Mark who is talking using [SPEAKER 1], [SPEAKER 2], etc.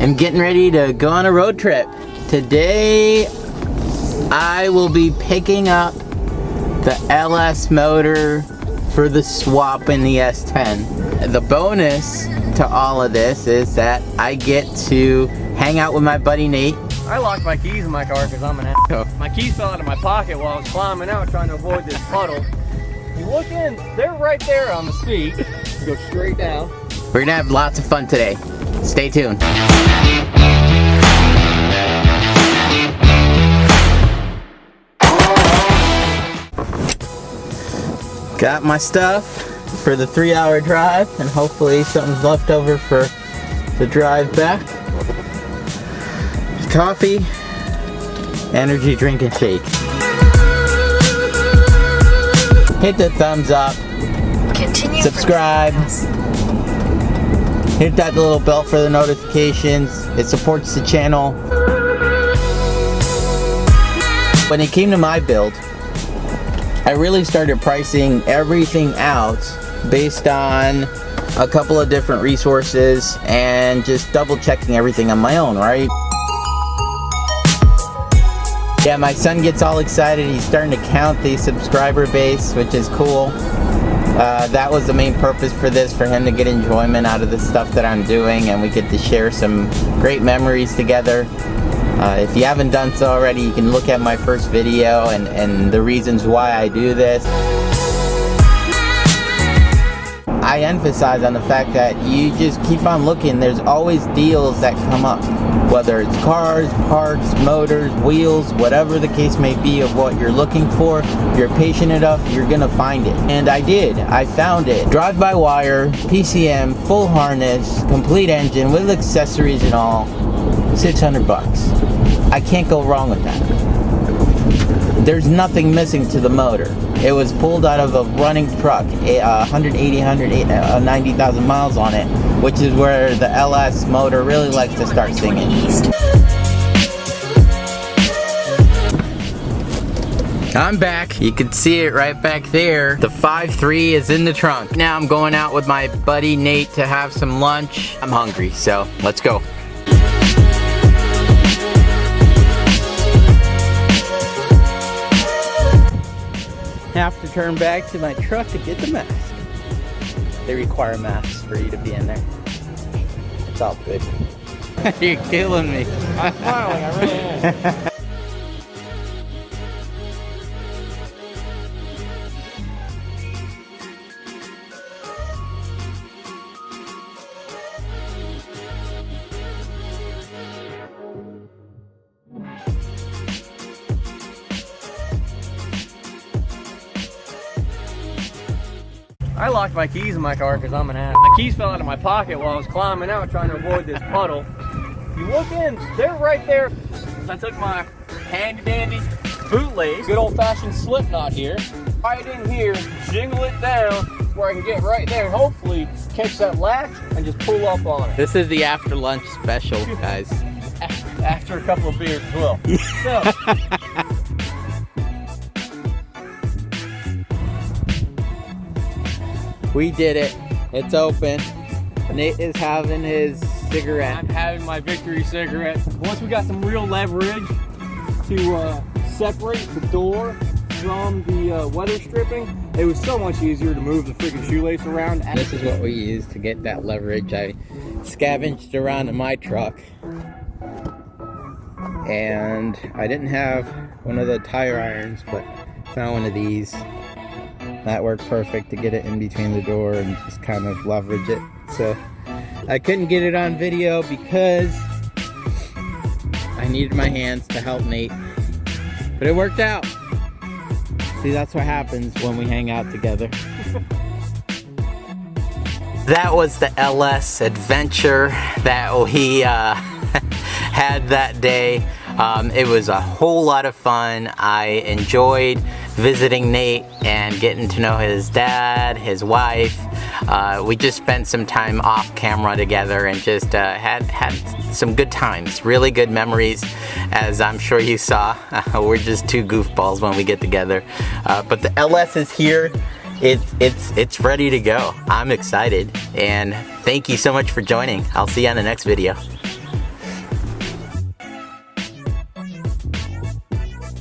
[SPEAKER 1] am getting ready to go on a road trip. Today, I will be picking up the LS motor for the Swapping the S10. The bonus to all of this is that I get to hang out with my buddy Nate.
[SPEAKER 2] I locked my keys in my car because I'm an asshole. My keys fell out of my pocket while I was climbing out trying to avoid this puddle. You look in, they're right there on the seat. You go straight down.
[SPEAKER 1] We're gonna have lots of fun today. Stay tuned. Got my stuff for the 3-hour drive, and hopefully something's left over for the drive back. Coffee, energy drink and shake. Hit the thumbs up, subscribe, hit that little bell for the notifications. It supports the channel. When it came to my build, I really started pricing everything out based on a couple of different resources and just double checking everything on my own, right? Yeah, my son gets all excited. He's starting to count the subscriber base, which is cool. That was the main purpose for this, for him to get enjoyment out of the stuff that I'm doing, and we get to share some great memories together. If you haven't done so already, you can look at my first video and the reasons why I do this. I emphasize on the fact that you just keep on looking. There's always deals that come up, whether it's cars, parts, motors, wheels, whatever the case may be of what you're looking for. If you're patient enough, you're gonna find it. And I did. I found it. Drive-by-wire, PCM, full harness, complete engine with accessories and all. 600 bucks. I can't go wrong with that. There's nothing missing to the motor. It was pulled out of a running truck, 190,000 miles on it, which is where the LS motor really likes to start singing. I'm back. You can see it right back there. The 5.3 is in the trunk. Now I'm going out with my buddy Nate to have some lunch. I'm hungry, so let's go. Have to turn back to my truck to get the mask. They require masks for you to be in there. It's all good. You're killing me.
[SPEAKER 2] I'm smiling, I really am. I locked my keys in my car because I'm an ass. My keys fell out of my pocket while I was climbing out trying to avoid this puddle. You look in, they're right there. I took my handy dandy bootlace, good old fashioned slip knot here, right in here, jingle it down where I can get right there and hopefully catch that latch and just pull up on it.
[SPEAKER 1] This is the after lunch special, guys.
[SPEAKER 2] After a couple of beers as well. So,
[SPEAKER 1] we did it. It's open. Nate is having his cigarette.
[SPEAKER 2] I'm having my victory cigarette. Once we got some real leverage to separate the door from the weather stripping, it was so much easier to move the freaking shoelace around.
[SPEAKER 1] This is what we used to get that leverage. I scavenged around in my truck, and I didn't have one of the tire irons, but found one of these. That worked perfect to get it in between the door and just kind of leverage it. So I couldn't get it on video because I needed my hands to help Nate, but it worked out. See, that's what happens when we hang out together. That was the LS adventure that we had that day. It was a whole lot of fun. I enjoyed visiting Nate and getting to know his dad, his wife. We just spent some time off camera together and just had some good times, really good memories. As I'm sure you saw, we're just two goofballs when we get together. But the LS is here. It's ready to go. I'm excited, and thank you so much for joining. I'll see you on the next video.